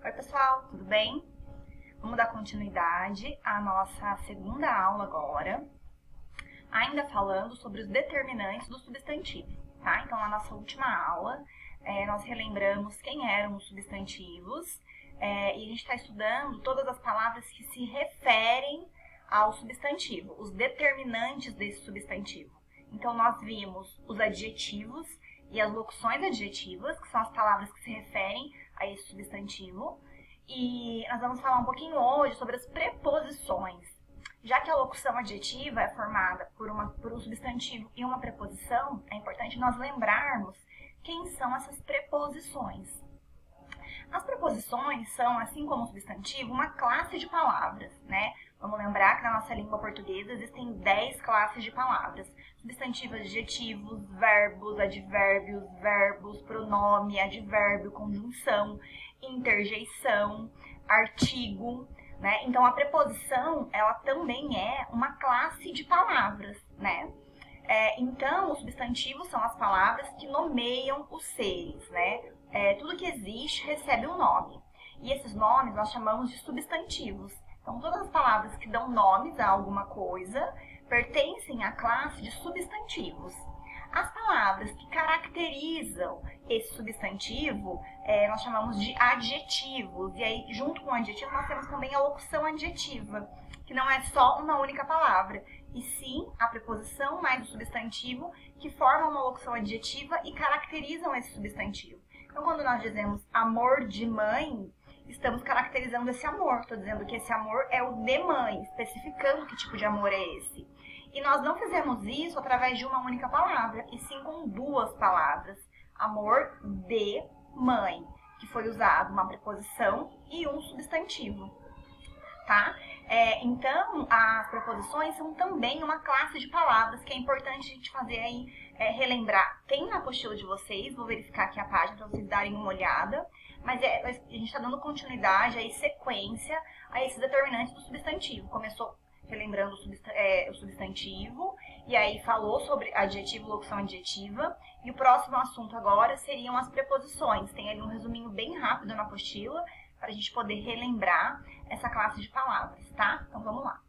Oi pessoal, tudo bem? Vamos dar continuidade à nossa segunda aula agora, ainda falando sobre os determinantes do substantivo, tá? Então, na nossa última aula, nós relembramos quem eram os substantivos e a gente está estudando todas as palavras que se referem ao substantivo, os determinantes desse substantivo. Então, nós vimos os adjetivos e as locuções adjetivas, que são as palavras que se referem a esse substantivo. E nós vamos falar um pouquinho hoje sobre as preposições. Já que a locução adjetiva é formada por um substantivo e uma preposição, é importante nós lembrarmos quem são essas preposições. As preposições são, assim como o substantivo, uma classe de palavras, né? Vamos lembrar que na nossa língua portuguesa existem 10 classes de palavras. Substantivos, adjetivos, verbos, advérbios, verbos, pronome, advérbio, conjunção, interjeição, artigo, né? Então, a preposição, ela também é uma classe de palavras, né? Então, os substantivos são as palavras que nomeiam os seres, né? Tudo que existe recebe um nome. E esses nomes nós chamamos de substantivos. Então, todas as palavras que dão nomes a alguma coisa pertencem à classe de substantivos. As palavras que caracterizam esse substantivo, nós chamamos de adjetivos. E aí, junto com o adjetivo, nós temos também a locução adjetiva, que não é só uma única palavra, e sim a preposição mais o substantivo que formam uma locução adjetiva e caracterizam esse substantivo. Então, quando nós dizemos amor de mãe, estamos caracterizando esse amor. Estou dizendo que esse amor é o de mãe, especificando que tipo de amor é esse. E nós não fizemos isso através de uma única palavra, e sim com duas palavras. Amor de mãe, que foi usado uma preposição e um substantivo, tá? Então, as preposições são também uma classe de palavras que é importante a gente fazer aí, relembrar. Tem na apostila de vocês, vou verificar aqui a página para vocês darem uma olhada, mas a gente está dando continuidade, aí, sequência a esses determinantes do substantivo. Começou relembrando o substantivo, e aí falou sobre adjetivo, locução adjetiva, e o próximo assunto agora seriam as preposições. Tem ali um resuminho bem rápido na apostila, para a gente poder relembrar essa classe de palavras, tá? Então, vamos lá.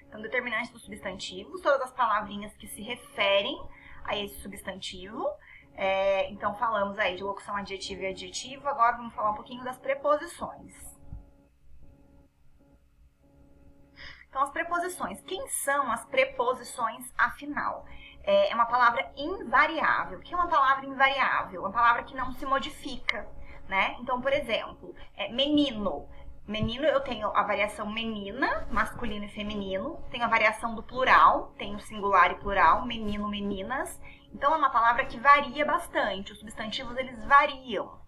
Então, determinantes dos substantivos, todas as palavrinhas que se referem a esse substantivo. Então, falamos aí de locução adjetiva e adjetivo, agora vamos falar um pouquinho das preposições. Então, as preposições. Quem são as preposições, afinal? É uma palavra invariável. O que é uma palavra invariável? Uma palavra que não se modifica, né? Então, por exemplo, menino. Menino, eu tenho a variação menina, masculino e feminino. Tenho a variação do plural, tenho singular e plural, menino, meninas. Então, é uma palavra que varia bastante. Os substantivos, eles variam.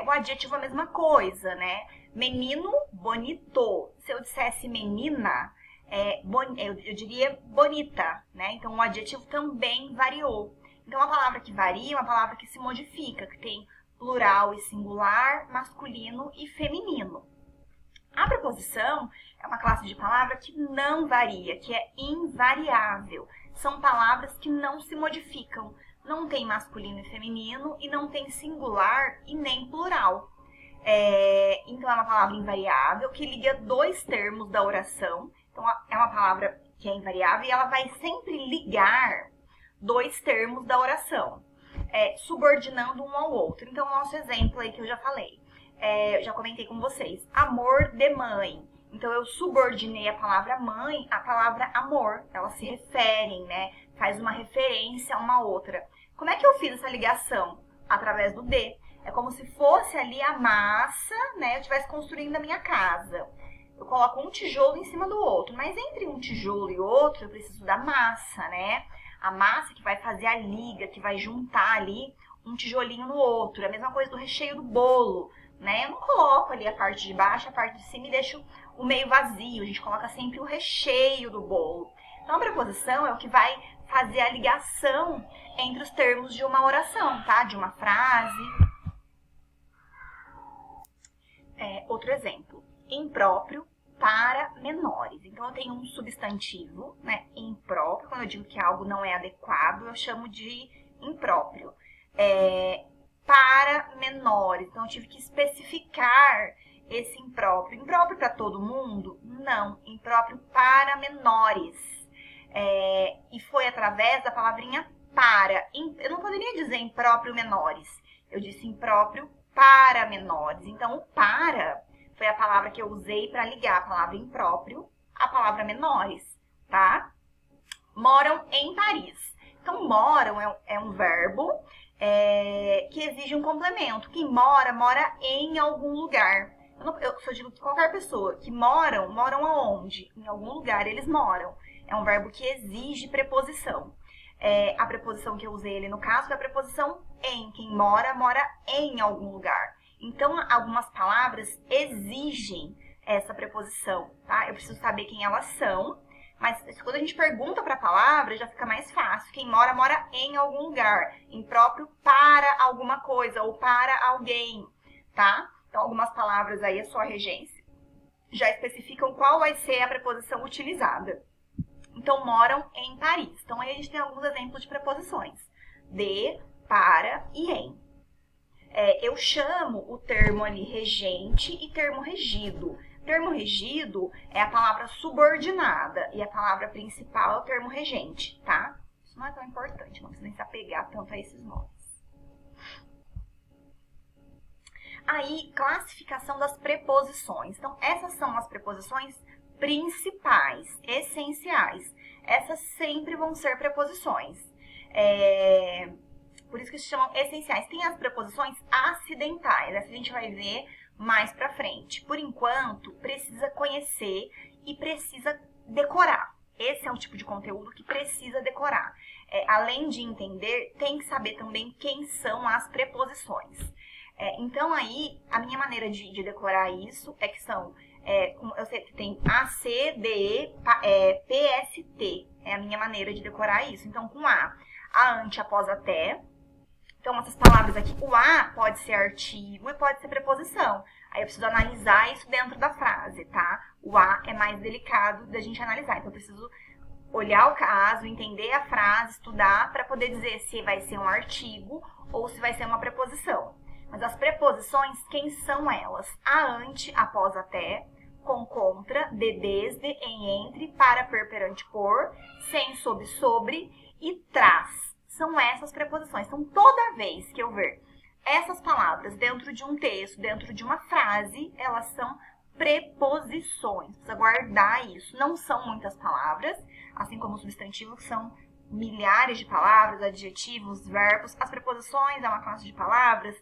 O adjetivo é a mesma coisa, né? Menino, bonito. Se eu dissesse menina, eu diria bonita, né? Então, o adjetivo também variou. Então, uma palavra que varia é uma palavra que se modifica, que tem plural e singular, masculino e feminino. A preposição é uma classe de palavra que não varia, que é invariável. São palavras que não se modificam. Não tem masculino e feminino e não tem singular e nem plural. Então, é uma palavra invariável que liga dois termos da oração. Então, é uma palavra que é invariável e ela vai sempre ligar dois termos da oração, subordinando um ao outro. Então, o nosso exemplo aí que eu já falei, eu já comentei com vocês, amor de mãe. Então, eu subordinei a palavra mãe à palavra amor. Elas se referem, né? Faz uma referência a uma outra. Como é que eu fiz essa ligação? Através do de. É como se fosse ali a massa, né? Eu estivesse construindo a minha casa. Eu coloco um tijolo em cima do outro, mas entre um tijolo e outro eu preciso da massa, né? A massa que vai fazer a liga, que vai juntar ali um tijolinho no outro. É a mesma coisa do recheio do bolo, né? Eu não coloco ali a parte de baixo, a parte de cima e deixo o meio vazio. A gente coloca sempre o recheio do bolo. Então, a preposição é o que vai fazer a ligação entre os termos de uma oração, tá? De uma frase. Outro exemplo. Impróprio para menores. Então, eu tenho um substantivo, né, impróprio. Quando eu digo que algo não é adequado, eu chamo de impróprio. para menores. Então, eu tive que especificar esse impróprio. Impróprio para todo mundo? Não. Impróprio para menores. E foi através da palavrinha para. Eu não poderia dizer impróprio menores. Eu disse impróprio para menores. Então, o para foi a palavra que eu usei para ligar a palavra impróprio à palavra menores, tá? Moram em Paris. Então, moram é um verbo que exige um complemento. Quem mora, mora em algum lugar. Eu digo que qualquer pessoa que moram aonde? Em algum lugar eles moram. É um verbo que exige preposição. A preposição que eu usei ali no caso foi a preposição em. Quem mora, mora em algum lugar. Então, algumas palavras exigem essa preposição, tá? Eu preciso saber quem elas são, mas quando a gente pergunta para a palavra, já fica mais fácil. Quem mora, mora em algum lugar. Impróprio para alguma coisa ou para alguém, tá? Então, algumas palavras aí, a sua regência, já especificam qual vai ser a preposição utilizada. Então, moram em Paris. Então, aí a gente tem alguns exemplos de preposições. De, para e em. Eu chamo o termo ali regente e termo regido. Termo regido é a palavra subordinada e a palavra principal é o termo regente, tá? Isso não é tão importante, não precisa nem se apegar tanto a esses nomes. Aí, classificação das preposições. Então, essas são as preposições principais, essenciais. Essas sempre vão ser preposições. Por isso que se chamam essenciais. Tem as preposições acidentais. Essa a gente vai ver mais pra frente. Por enquanto, precisa conhecer e precisa decorar. Esse é um tipo de conteúdo que precisa decorar. Além de entender, tem que saber também quem são as preposições. Então, aí, a minha maneira de decorar isso é que são... eu sei que tem A, C, D, E, P, S, T. É a minha maneira de decorar isso. Então, com a ante, após, até. Então, essas palavras aqui, o a pode ser artigo e pode ser preposição. Aí eu preciso analisar isso dentro da frase, tá? O a é mais delicado da gente analisar. Então, eu preciso olhar o caso, entender a frase, estudar para poder dizer se vai ser um artigo ou se vai ser uma preposição. Mas as preposições, quem são elas? A ante, após, até, com, contra, de, desde, em, entre, para, per, perante, por, sem, sob, sobre e traz. São essas preposições. Então, toda vez que eu ver essas palavras dentro de um texto, dentro de uma frase, elas são preposições. Precisa guardar isso. Não são muitas palavras, assim como os substantivos, que são milhares de palavras, adjetivos, verbos. As preposições é uma classe de palavras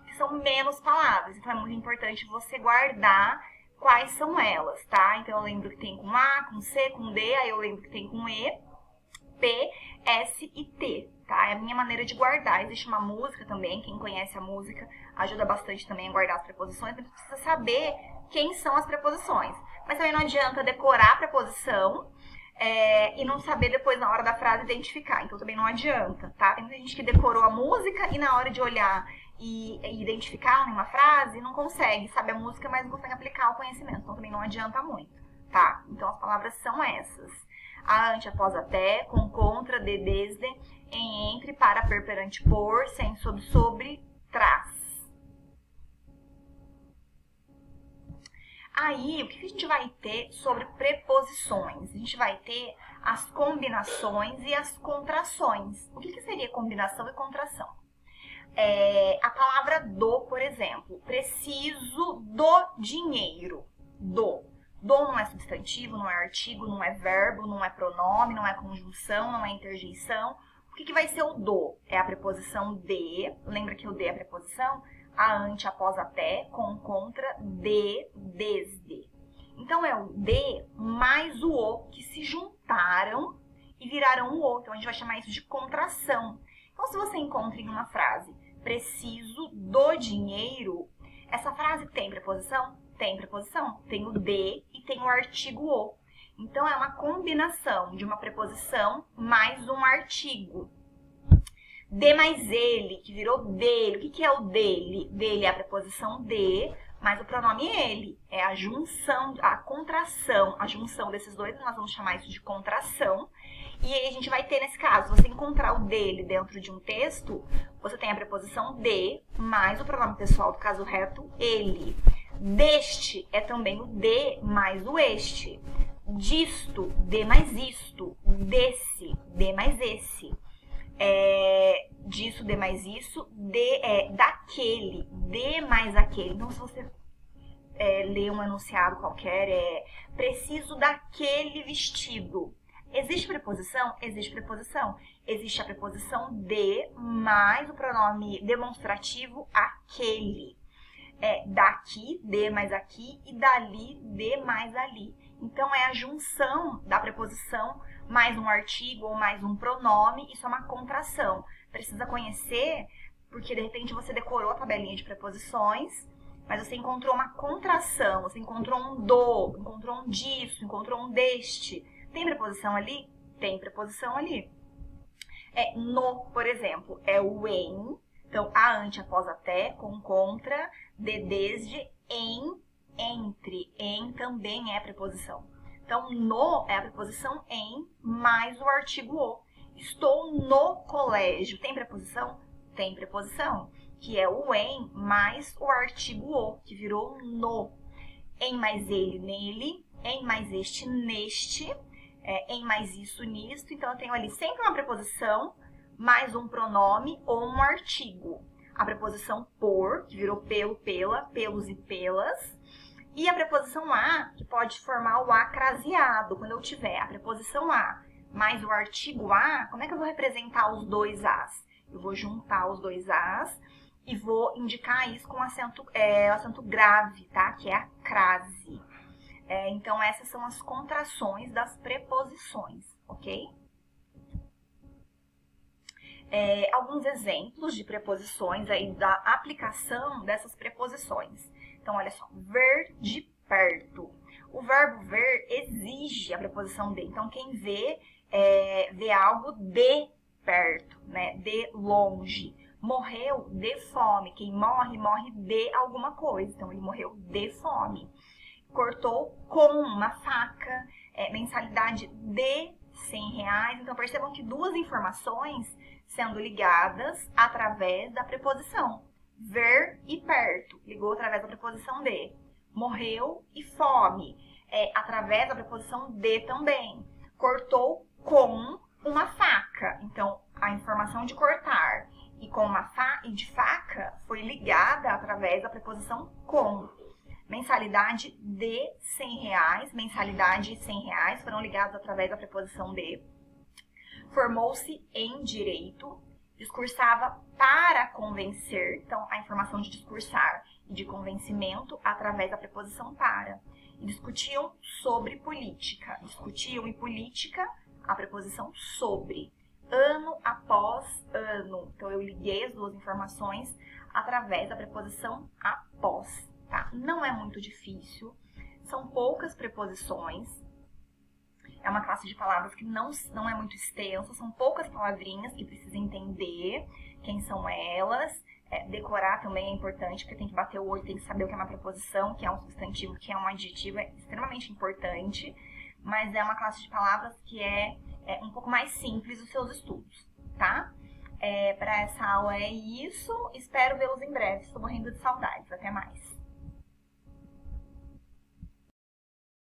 que são menos palavras. Então, é muito importante você guardar quais são elas, tá? Então, eu lembro que tem com A, com C, com D, aí eu lembro que tem com E, P, S e T, tá? É a minha maneira de guardar. Existe uma música também, quem conhece a música ajuda bastante também a guardar as preposições, mas precisa saber quem são as preposições. Mas também não adianta decorar a preposição e não saber depois na hora da frase identificar. Então também não adianta, tá? Tem muita gente que decorou a música e na hora de olhar e identificar em uma frase não consegue, sabe a música, mas não consegue aplicar o conhecimento. Então também não adianta muito, tá? Então as palavras são essas. A, ante, após, até, com, contra, de, desde, em, entre, para, per, perante, por, sem, sob, sobre, traz. Aí, o que a gente vai ter sobre preposições? A gente vai ter as combinações e as contrações. O que seria combinação e contração? A palavra do, por exemplo, preciso do dinheiro, do. Do não é substantivo, não é artigo, não é verbo, não é pronome, não é conjunção, não é interjeição. O que vai ser o do? É a preposição de, lembra que o de é a preposição? A, ante, após, até, com, contra, de, desde. Então, é o de mais o o que se juntaram e viraram o o. Então, a gente vai chamar isso de contração. Então, se você encontra em uma frase, preciso do dinheiro, essa frase tem preposição? Tem preposição, tem o de e tem o artigo o. Então, é uma combinação de uma preposição mais um artigo. De mais ele, que virou dele. O que é o dele? Dele é a preposição de, mas o pronome ele. É a junção, a contração, a junção desses dois, nós vamos chamar isso de contração. E aí a gente vai ter, nesse caso, você encontrar o dele dentro de um texto, você tem a preposição de mais o pronome pessoal do caso reto, ele. Deste é também o de mais o este. Disto, de mais isto. Desse, de mais esse. Disso, de mais isso. Daquele, de mais aquele. Então, se você ler um enunciado qualquer, preciso daquele vestido. Existe preposição? Existe preposição. Existe a preposição de mais o pronome demonstrativo aquele. Daqui, de mais aqui, e dali, de mais ali. Então, é a junção da preposição mais um artigo ou mais um pronome, isso é uma contração. Precisa conhecer, porque de repente você decorou a tabelinha de preposições, mas você encontrou uma contração, você encontrou um do, encontrou um disso, encontrou um deste. Tem preposição ali? Tem preposição ali. No, por exemplo, é o em. Então, a, ante, após, até, com, contra, de, desde, em, entre. Em também é preposição. Então, no é a preposição em mais o artigo o. Estou no colégio. Tem preposição? Tem preposição. Que é o em mais o artigo o, que virou no. Em mais ele, nele. Em mais este, neste. Em mais isso, nisto. Então, eu tenho ali sempre uma preposição mais um pronome ou um artigo. A preposição por, que virou pelo, pela, pelos e pelas. E a preposição a, que pode formar o a craseado, quando eu tiver a preposição a mais o artigo a, como é que eu vou representar os dois as? Eu vou juntar os dois as e vou indicar isso com acento grave, tá? Que é a crase. Então, essas são as contrações das preposições, ok? Alguns exemplos de preposições aí da aplicação dessas preposições. Então, olha só, ver de perto. O verbo ver exige a preposição de. Então, quem vê, vê algo de perto, né? De longe. Morreu de fome. Quem morre, morre de alguma coisa. Então, ele morreu de fome. Cortou com uma faca. Mensalidade de R$100. Então, percebam que duas informações sendo ligadas através da preposição. Ver e perto, ligou através da preposição de. Morreu e fome, através da preposição de também. Cortou com uma faca. Então, a informação de cortar e com uma e de faca foi ligada através da preposição com. Mensalidade de R$100, mensalidade de R$100 foram ligados através da preposição de. Formou-se em direito, discursava para convencer, então a informação de discursar e de convencimento através da preposição para. E discutiam sobre política, discutiam e política, a preposição sobre. Ano após ano, então eu liguei as duas informações através da preposição após, tá? Não é muito difícil, são poucas preposições. É uma classe de palavras que não é muito extensa, são poucas palavrinhas que precisa entender quem são elas. Decorar também é importante, porque tem que bater o olho, tem que saber o que é uma preposição, que é um substantivo, que é um adjetivo, é extremamente importante. Mas é uma classe de palavras que é um pouco mais simples os seus estudos, tá? Para essa aula é isso, espero vê-los em breve, estou morrendo de saudades, até mais.